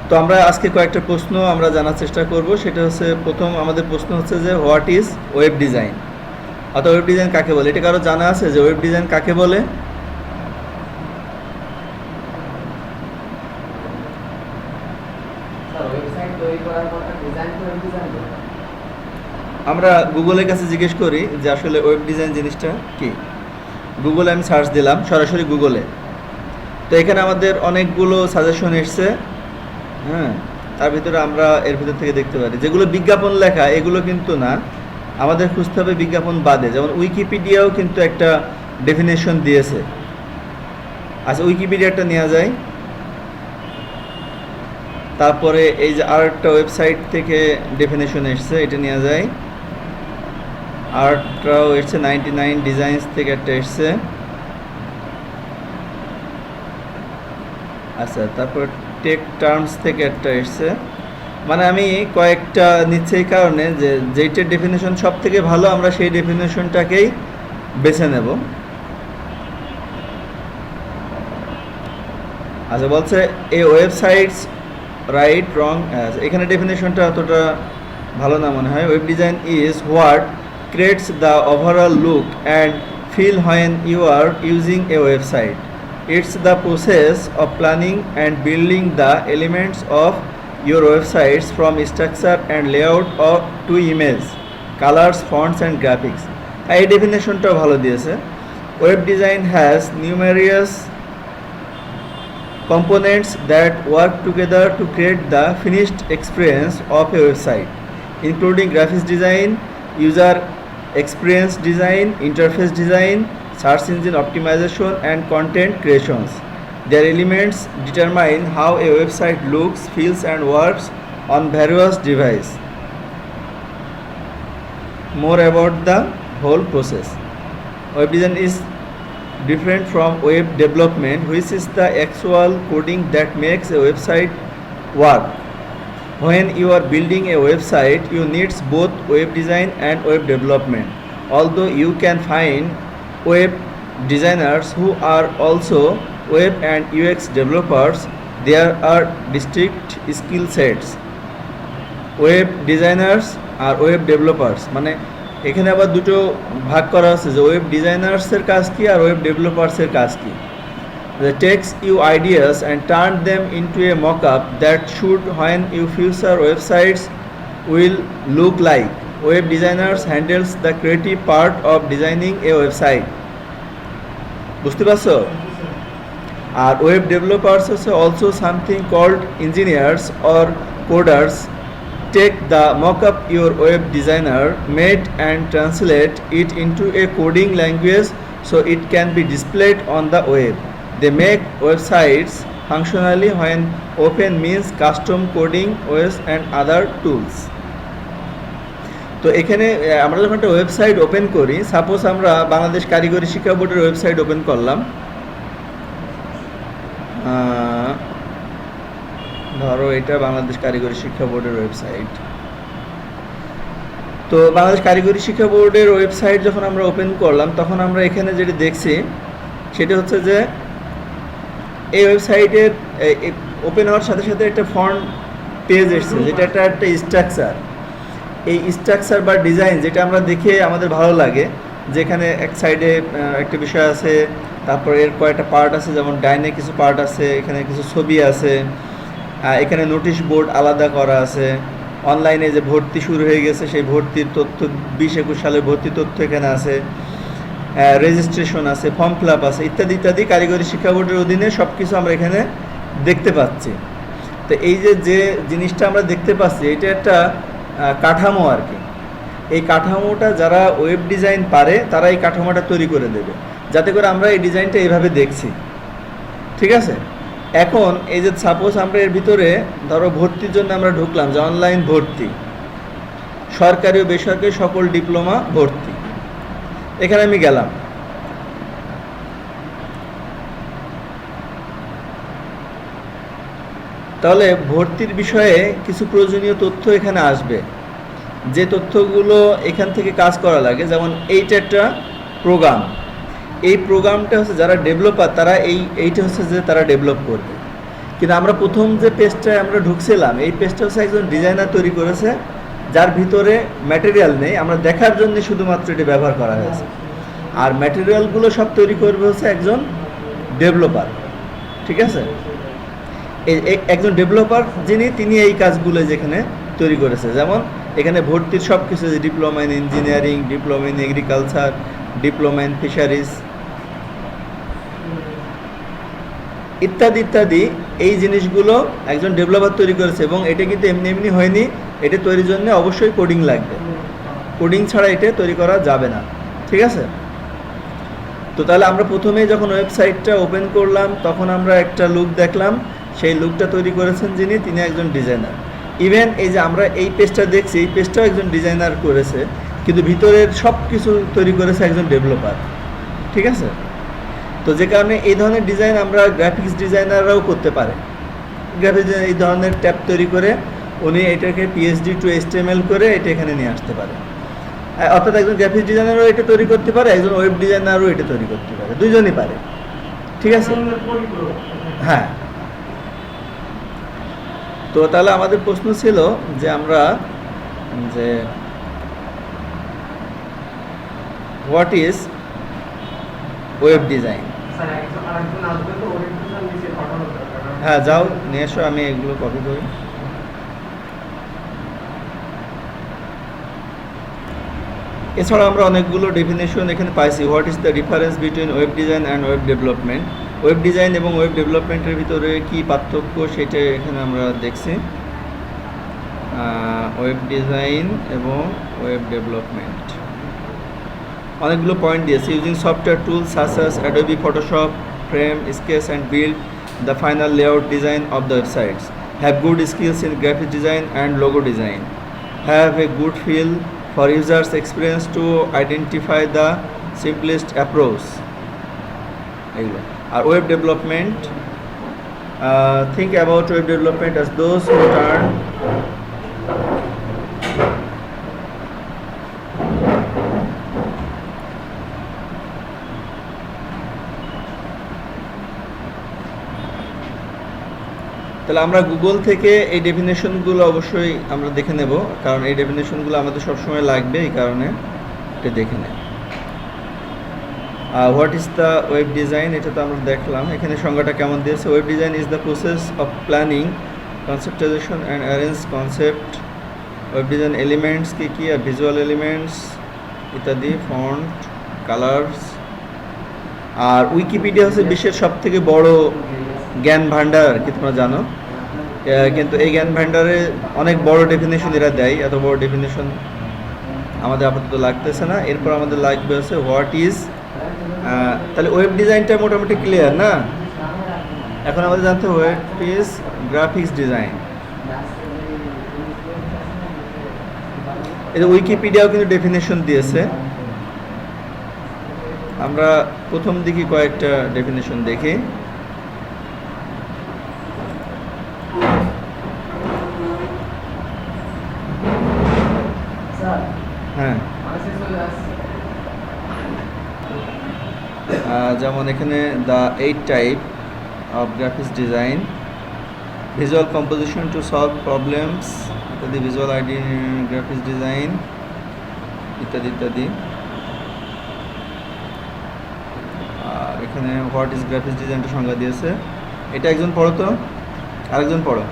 তো আমরা আজকে কয়েকটা প্রশ্ন আমরা জানার চেষ্টা করব। সেটা হচ্ছে, প্রথম আমাদের প্রশ্ন হচ্ছে যে হোয়াট ইজ ওয়েব ডিজাইন, অর্থাৎ ওয়েব ডিজাইন কাকে বলে। এটা কারো জানা আছে যে ওয়েব ডিজাইন কাকে বলে? আমরা গুগলের কাছে জিজ্ঞেস করি যে আসলে ওয়েব ডিজাইন জিনিসটা কি। গুগলে আমি সার্চ দিলাম, সরাসরি গুগলে। তো এখানে আমাদের অনেকগুলো সাজেশন এসছে। হ্যাঁ, তার ভিতরে আমরা এর ভিতর থেকে দেখতে পারি যেগুলো বিজ্ঞাপন লেখা, এগুলো কিন্তু না, আমাদের খুঁজতে হবে বিজ্ঞাপন বাদে। যেমন উইকিপিডিয়াও কিন্তু একটা ডেফিনেশন দিয়েছে। আচ্ছা, উইকিপিডিয়াটা নেওয়া যায়। তারপরে এই যে আর একটা ওয়েবসাইট থেকে ডেফিনেশন এসছে, এটা নেওয়া যায়। আরটাও এসছে 99 ডিজাইনস থেকে একটা এসছে। আচ্ছা, তারপর টেক টার্মস থেকে একটা এসছে। মানে আমি কয়েকটা নিচ্ছি এই কারণে যে যেইটার ডেফিনেশন সব থেকে ভালো আমরা সেই ডেফিনেশনটাকেই বেছে নেব। আচ্ছা, বলছে এই ওয়েবসাইটস রাইট রং। এখানে ডেফিনেশনটা অতটা ভালো না মনে হয়। Web design is what creates the overall look and feel when you are using a website. It's the process of planning and building the elements of your websites from structure and layout to image, colors, fonts and graphics. এই ডেফিনেশনটাও ভালো দিয়েছে। Web design has numerous components that work together to create the finished experience of a website, including graphics design, user experience design, interface design, search engine optimization and content creations. Their elements determine how a website looks, feels and works on various devices. More about the whole process. Web design is different from web development, which is the actual coding that makes a website work. When you are building a website, you need both web design and web development. Although you can find web designers who are also web and UX developers, there are distinct skill sets. Web designers R web developers, মানে এখানে আবার দুটো ভাগ করা আছে যে web ডিজাইনার্সের কাজ কি আর ওয়েব ডেভেলপার্সের কাজ কি। They takes you ideas and turn them into a mock-up that should when your future websites will look like. Web designers handles the creative part of designing a website. বুঝতে পারছো? আর web developers হচ্ছে also something called engineers or coders. Take the mockup your web designer made and translate it into a coding language so it can be displayed on the web. They make websites functionally when open means custom coding ways and other tools. তো এখানে আমরা যখন একটা website open করি, suppose আমরা বাংলাদেশ কারিগরি শিক্ষা বোর্ডের ওয়েবসাইট ওপেন করলাম। ধরো এটা বাংলাদেশ কারিগরি শিক্ষা বোর্ডের ওয়েবসাইট। তো বাংলাদেশ কারিগরি শিক্ষা বোর্ডের ওয়েবসাইট যখন আমরা ওপেন করলাম, তখন আমরা এখানে যেটা দেখছি সেটা হচ্ছে যে এই ওয়েবসাইটের ওপেন হওয়ার সাথে সাথে একটা ফ্রন্ট পেজ এসছে, যেটা একটা স্ট্রাকচার। এই স্ট্রাকচার বা ডিজাইন যেটা আমরা দেখে আমাদের ভালো লাগে, যেখানে এক সাইডে একটা বিষয় আছে, তারপর এর কয়েকটা পার্ট আছে, যেমন ডাইনে কিছু পার্ট আছে, এখানে কিছু ছবি আছে, এখানে নোটিশ বোর্ড আলাদা করা আছে, অনলাইনে যে ভর্তি শুরু হয়ে গেছে সেই ভর্তির তথ্য 20-21 সালের ভর্তি তথ্য এখানে আছে, রেজিস্ট্রেশন আছে, ফর্ম ফিল আপ আছে, ইত্যাদি ইত্যাদি। কারিগরি শিক্ষা বোর্ডের অধীনে সব কিছু আমরা এখানে দেখতে পাচ্ছি। তো এই যে জিনিসটা আমরা দেখতে পাচ্ছি, এটা একটা কাঠামো আর কি। এই কাঠামোটা যারা ওয়েব ডিজাইন পারে তারা এই কাঠামোটা তৈরি করে দেবে, যাতে করে আমরা এই ডিজাইনটা এইভাবে দেখছি। ঠিক আছে? এখন এই যে সাপোজ আমরা এর ভিতরে ধরো ভর্তির জন্য আমরা ঢুকলাম, যে অনলাইন ভর্তি, সরকারি ও বেসরকারি সকল ডিপ্লোমা ভর্তি, এখানে আমি গেলাম। তাহলে ভর্তির বিষয়ে কিছু প্রয়োজনীয় তথ্য এখানে আসবে, যে তথ্যগুলো এখান থেকে কাজ করা লাগে। যেমন এইটা একটা প্রোগ্রাম, এই প্রোগ্রামটা হচ্ছে যারা ডেভেলপার তারা এইটা হচ্ছে যে তারা ডেভেলপ করবে। কিন্তু আমরা প্রথম যে পেজটায় আমরা ঢুকছিলাম, এই পেজটা হচ্ছে একজন ডিজাইনার তৈরি করেছে, যার ভিতরে ম্যাটেরিয়াল নেই, আমরা দেখার জন্য শুধুমাত্র এটি ব্যবহার করা হয়েছে। আর ম্যাটেরিয়ালগুলো সব তৈরি করবে হচ্ছে একজন ডেভেলপার, ঠিক আছে? একজন ডেভেলপার তিনি এই কাজগুলো যেখানে তৈরি করেছে, যেমন এখানে ভর্তির সব কিছু, diploma in engineering, diploma in agriculture, diploma in fisheries ইত্যাদি ইত্যাদি, এই জিনিসগুলো একজন ডেভেলপার তৈরি করেছে। এবং এটা কিন্তু এমনি এমনি হয়নি, এটা তৈরির জন্য অবশ্যই কোডিং লাগবে, কোডিং ছাড়া এটা তৈরি করা যাবে না, ঠিক আছে? তো তাহলে আমরা প্রথমেই যখন ওয়েবসাইটটা ওপেন করলাম তখন আমরা একটা লুক দেখলাম, সেই লুকটা তৈরি করেছেন তিনি একজন ডিজাইনার। ইভেন এই যে আমরা এই পেজটা দেখছি, এই পেজটাও একজন ডিজাইনার করেছে, কিন্তু ভিতরের সব কিছু তৈরি করেছে একজন ডেভেলপার, ঠিক আছে? তো যে কারণে এই ধরনের ডিজাইন আমরা গ্রাফিক্স ডিজাইনাররাও করতে পারে। গ্রাফিক্স এই ধরনের ট্যাব তৈরি করে উনি এটাকে PSD টু HTML করে এটা এখানে নিয়ে আসতে পারে। অর্থাৎ একজন গ্রাফিক্স ডিজাইনারও এটা তৈরি করতে পারে, একজন ওয়েব ডিজাইনারও এটা তৈরি করতে পারে, দুইজনই পারে, ঠিক আছে? হ্যাঁ। তো তাহলে আমাদের প্রশ্ন ছিল যে আমরা হোয়াট ইজ ওয়েব ডিজাইন। হ্যাঁ, যাও নিয়ে এসো, আমি এগুলো কপি করি। এছাড়া আমরা অনেকগুলো ডেফিনেশন এখানে পাইছি। What is the difference between web design and web development. Web design এবং ওয়েব ডেভেলপমেন্টের ভিতরে কী পার্থক্য সেটা এখানে আমরা দেখছি। ওয়েব ডিজাইন এবং ওয়েব ডেভেলপমেন্ট অনেকগুলো পয়েন্ট দিয়েছে। Using software tools such as Adobe Photoshop, frame, sketch and build the final layout design of the websites, have good skills in graphic design and logo design, have a good feel for users experience to identify the simplest approach. Our web development, think about web development as those who turn তাহলে আমরা Google থেকে এই ডেফিনেশনগুলো অবশ্যই আমরা দেখে নেব, কারণ এই ডেফিনেশনগুলো আমাদের সবসময় লাগবে, এই কারণে এটা দেখে নেব। What is the web design, এটা তো আমরা দেখলাম, এখানে সংজ্ঞাটা কেমন দিয়েছে। Web design is the process of planning, conceptualization and arrange concept. Web design elements কী আর ভিজুয়াল এলিমেন্টস ইত্যাদি, ফন্ট, কালার্স। আর উইকিপিডিয়া হচ্ছে বিশ্বের সবথেকে বড় জ্ঞান ভাণ্ডার আর কি, তোমরা জানো, কিন্তু এই জ্ঞান ভাণ্ডারে অনেক বড় ডেফিনেশন এরা দেয়। এত বড় ডেফিনেশন আমাদের আপাতত লাগতেছে না। এরপর আমাদের লাগবে হচ্ছে হোয়াট ইজ। তাহলে ওয়েব ডিজাইনটা মোটামুটি ক্লিয়ার না? এখন আমাদের জানতে হবে হোয়াট ইজ গ্রাফিক্স ডিজাইন। এই উইকিপিডিয়াও কিন্তু ডেফিনেশন দিয়েছে। আমরা প্রথম দিকে কয়েকটা ডেফিনেশন দেখি। হ্যাঁ, যেমন এখানে the 8 type of graphics design, visual composition to solve problems ইত্যাদি, ভিজুয়াল আইডি গ্রাফিক্স ডিজাইন ইত্যাদি ইত্যাদি। আর এখানে হোয়াট ইজ গ্রাফিক্স ডিজাইনটা সংজ্ঞা দিয়েছে। এটা একজন পড়ো তো, আরেকজন পড়ো।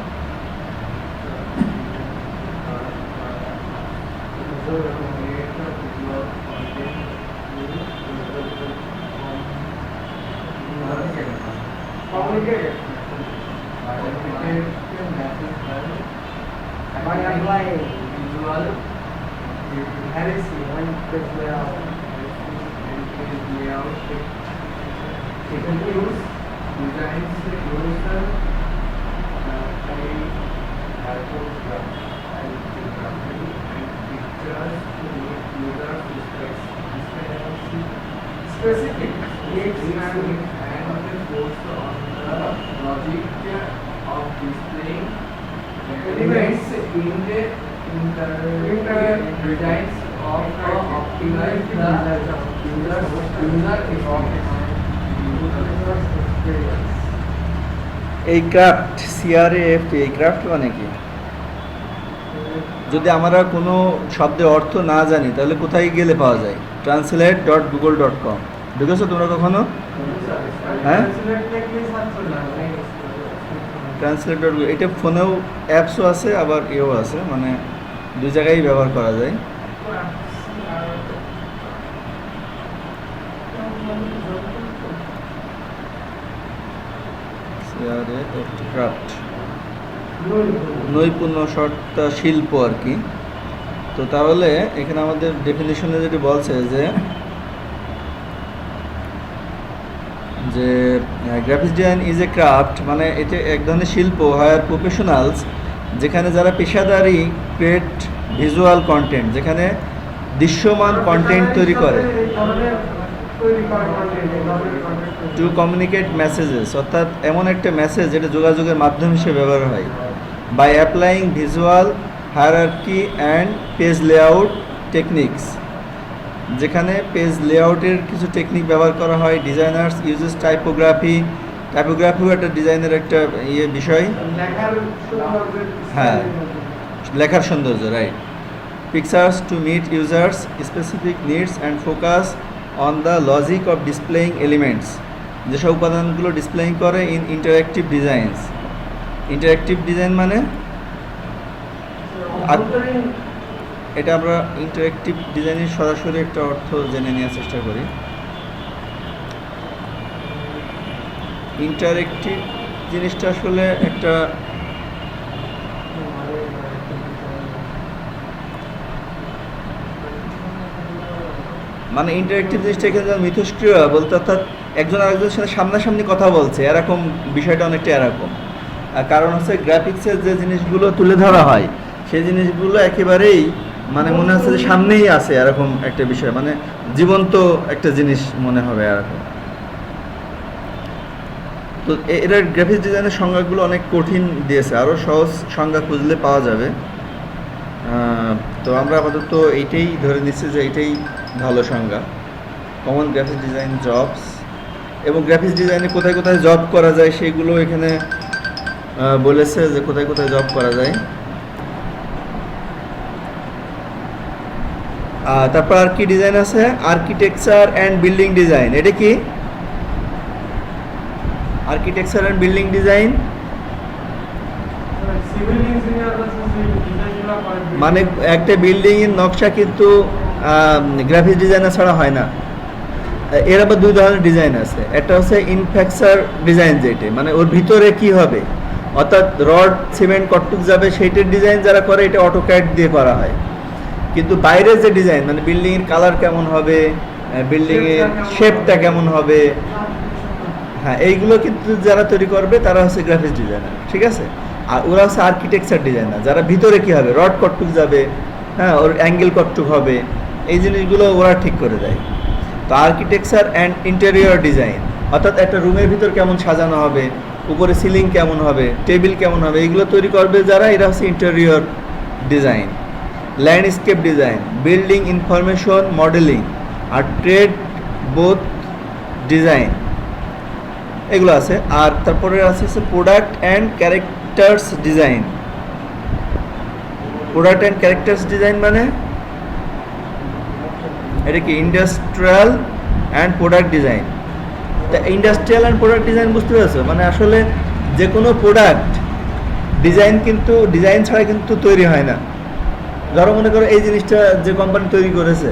Specific needs and focus on the logic of displaying elements in the designs of optimize the user experience. এই ক্রাফট CRAFT, এই ক্রাফট মানে কি? যদি আমরা কোনো শব্দের অর্থ না জানি তাহলে কোথায় গেলে পাওয়া যায়? translate.google.com দেখেছো তোমরা কখনো? হ্যাঁ, translate.google, এটা ফোনেও অ্যাপসও আছে আবার এও আছে, মানে দুই জায়গায় ব্যবহার করা যায়। ক্রাফট নৈপুণ্য সত্তা শিল্প আর কি। তো তাহলে এখানে আমাদের ডেফিনেশনে যেটি বলছে যে graphics design is a craft, মানে এটা এক ধরনের শিল্প, হায়ার প্রফেশনালস, যেখানে যারা পেশাদারি ক্রিয়েট ভিজুয়াল কন্টেন্ট, যেখানে দৃশ্যমান কন্টেন্ট তৈরি করে, টু কমিউনিকেট মেসেজেস, অর্থাৎ এমন একটা মেসেজ যেটা যোগাযোগের মাধ্যম হিসেবে ব্যবহার হয়, by applying visual hierarchy and page layout techniques, যেখানে পেজ লেআউটের কিছু টেকনিক ব্যবহার করা হয়। ডিজাইনার্স ইউজেস টাইপোগ্রাফিও একটা ডিজাইনের একটা বিষয়। হ্যাঁ, লেখার সৌন্দর্য, right. Pictures to meet users specific needs and focus on the logic of displaying elements, যেসব উপাদানগুলো ডিসপ্লেইং করে in interactive designs. Interactive design মানে এটা আমরা ইন্টারেক্টিভ ডিজাইনের সরাসরি একটা অর্থ জেনে নেওয়ার চেষ্টা করি। ইন্টারেক্টিভ জিনিসটা আসলে একটা মানে ইন্টারেক্টিভ জিনিসটা এখানে মিথস্ক্রিয়া বলতে, অর্থাৎ একজন আরেকজনের সাথে সামনাসামনি কথা বলছে, এরকম বিষয়টা অনেকটা এরকম। কারণ হচ্ছে গ্রাফিক্সের যে জিনিসগুলো তুলে ধরা হয় সেই জিনিসগুলো একেবারেই মানে মনে হচ্ছে যে সামনেই আছে, এরকম একটা বিষয়, মানে জীবন্ত একটা জিনিস মনে হবে এরকম। তো এটার গ্রাফিক্স ডিজাইনের সংজ্ঞাগুলো অনেক কঠিন দিয়েছে, আরও সহজ সংজ্ঞা খুঁজলে পাওয়া যাবে। তো আমরা আপাতত এইটাই ধরে নিচ্ছি যে এইটাই ভালো সংজ্ঞা, কমন গ্রাফিক্স ডিজাইন জবস। এবং গ্রাফিক্স ডিজাইনে কোথায় কোথায় জব করা যায় সেগুলো এখানে বলেছে যে কোথায় কোথায় জব করা যায়। তারপর আর কি ডিজাইন আছে? Architecture and building design. এটা কি? আর্কিটেকচার অ্যান্ড বিল্ডিং ডিজাইন মানে একটা বিল্ডিং এর নকশা কিন্তু গ্রাফিক্স ডিজাইনার ছাড়া হয় না। এর আবার দুই ধরনের ডিজাইন আছে। একটা হচ্ছে ইনফ্রাস্ট্রাকচার ডিজাইন, যেটা মানে ওর ভিতরে কি হবে, অর্থাৎ রড সিমেন্ট কটটুক যাবে সেইটার ডিজাইন যারা করে এটা অটোক্যাড দিয়ে করা হয়। কিন্তু বাইরে যে ডিজাইন মানে বিল্ডিংয়ের কালার কেমন হবে, বিল্ডিংয়ের শেপটা কেমন হবে, হ্যাঁ এইগুলো কিন্তু যারা তৈরি করবে তারা হচ্ছে গ্রাফিক্স ডিজাইনার, ঠিক আছে। আর ওরা হচ্ছে আর্কিটেকচার ডিজাইনার, যারা ভিতরে কি হবে, রড কটটুক যাবে, হ্যাঁ ওর অ্যাঙ্গেল কটটুক হবে, এই জিনিসগুলো ওরা ঠিক করে দেয়। তো আর্কিটেকচার অ্যান্ড ইন্টেরিয়র ডিজাইন, অর্থাৎ একটা রুমের ভিতর কেমন সাজানো হবে, উপরে সিলিং কেমন হবে, টেবিল কেমন হবে, এইগুলো তৈরি করবে যারা, এরা হচ্ছে interior design. Landscape design, building information modelling আর ট্রেড বোথ ডিজাইন, এগুলো আছে। আর তারপরে আছে product and characters design. Product and characters design মানে এটা কি? Industrial and product design. তা ইন্ডাস্ট্রিয়াল অ্যান্ড প্রোডাক্ট ডিজাইন বুঝতে পেরেছো? মানে আসলে যে কোনো প্রোডাক্ট ডিজাইন কিন্তু ডিজাইন ছাড়া কিন্তু তৈরি হয় না। ধরো মনে করো এই জিনিসটা যে কোম্পানি তৈরি করেছে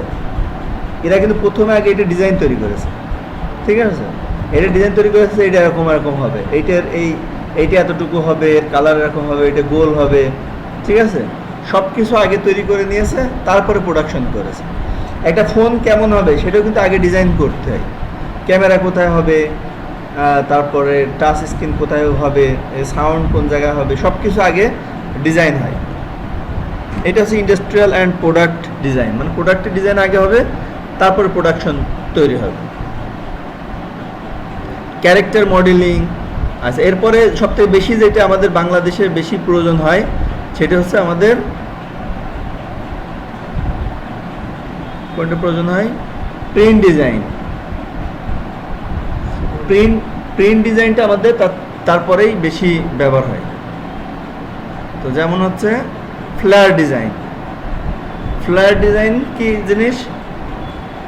এরা কিন্তু প্রথমে আগে এটা ডিজাইন তৈরি করেছে, ঠিক আছে। এটা ডিজাইন তৈরি করেছে, এটা এরকম এরকম হবে, এইটা এতটুকু হবে, এর কালার এরকম হবে, এটা গোল হবে, ঠিক আছে। সব কিছু আগে তৈরি করে নিয়েছে, তারপরে প্রোডাকশন করেছে। একটা ফোন কেমন হবে সেটাও কিন্তু আগে ডিজাইন করতে হয়, ক্যামেরা কোথায় হবে, তারপরে টাচ স্ক্রিন কোথায় হবে, সাউন্ড কোন জায়গায় হবে, সব কিছু আগে ডিজাইন হয়। এটা হচ্ছে ইন্ডাস্ট্রিয়াল অ্যান্ড প্রোডাক্ট ডিজাইন, মানে প্রোডাক্টের ডিজাইন আগে হবে, তারপরে প্রোডাকশন তৈরি হবে। ক্যারেক্টার মডেলিং আচ্ছা। এরপরে সবথেকে বেশি যেটা আমাদের বাংলাদেশের বেশি প্রয়োজন হয় সেটা হচ্ছে আমাদের কোনটা প্রয়োজন হয়? Print design. প্রিন্ট ডিজাইনটা আমাদের তারপরেই বেশি ব্যবহার হয়। তো যেমন হচ্ছে ফ্লায়ার ডিজাইন। ফ্লায়ার ডিজাইন কি জিনিস?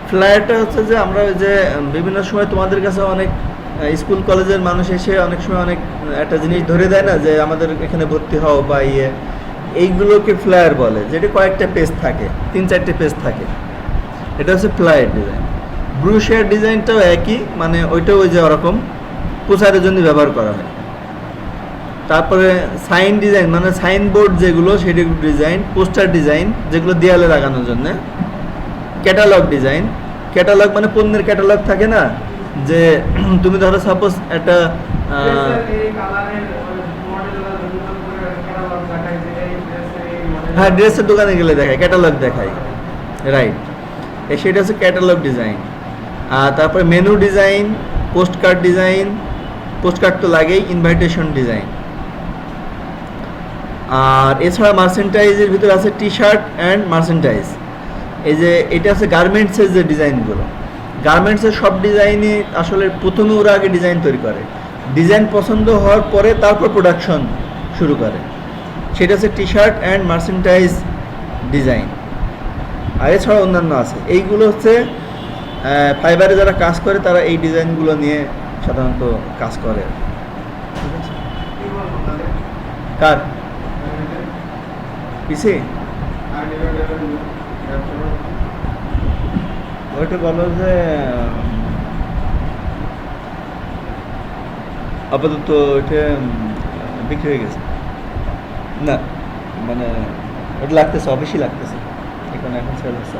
ফ্লায়ারটা হচ্ছে যে আমরা ওই যে বিভিন্ন সময় তোমাদের কাছে অনেক স্কুল কলেজের মানুষ এসে অনেক সময় অনেক একটা জিনিস ধরে দেয় না, যে আমাদের এখানে ভর্তি হও বা এইগুলোকে ফ্লায়ার বলে, যেটা কয়েকটা পেজ থাকে, 3-4টে পেজ থাকে। এটা হচ্ছে ফ্লায়ার ডিজাইন। ব্রুশিয়ার ডিজাইনটাও একই, মানে ওইটাও ওই যে ওরকম প্রচারের জন্য ব্যবহার করা হয়। তারপরে সাইন ডিজাইন, মানে সাইনবোর্ড যেগুলো সেগুলো ডিজাইন। পোস্টার ডিজাইন, যেগুলো দেয়ালে লাগানোর জন্য। Catalogue design. ক্যাটালগ মানে পণ্যের ক্যাটালগ থাকে না, যে তুমি ধরো সাপোজ একটা হ্যাঁ ড্রেসের দোকানে গেলে দেখায়, ক্যাটালগ দেখায়, রাইট। সেটা হচ্ছে ক্যাটালগ ডিজাইন। আর তারপরে menu design, postcard design, postcard তো লাগেই, ইনভাইটেশন ডিজাইন। আর এছাড়া মার্চেন্টাইজের ভিতরে আছে টি শার্ট অ্যান্ড মার্চেন্টাইজ। এই যে এটা আছে গার্মেন্টসের যে ডিজাইনগুলো, গার্মেন্টসের সব ডিজাইনই আসলে প্রথমে ওরা আগে ডিজাইন তৈরি করে, ডিজাইন পছন্দ হওয়ার পরে তারপর প্রোডাকশন শুরু করে। সেটা হচ্ছে টি শার্ট অ্যান্ড মার্চেন্টাইজ ডিজাইন। আর এছাড়া অন্যান্য আছে। এইগুলো হচ্ছে ফাইবারে যারা কাজ করে তারা এই ডিজাইনগুলো নিয়ে সাধারণত কাজ করে। ঠিক আছে? কার পিসি? ওইটা বলো যে আপাতত ওইটা বিক্রি হয়ে গেছে না, মানে ওটা লাগতেছে, অফিসই লাগতেছে, এখন সেল হচ্ছে।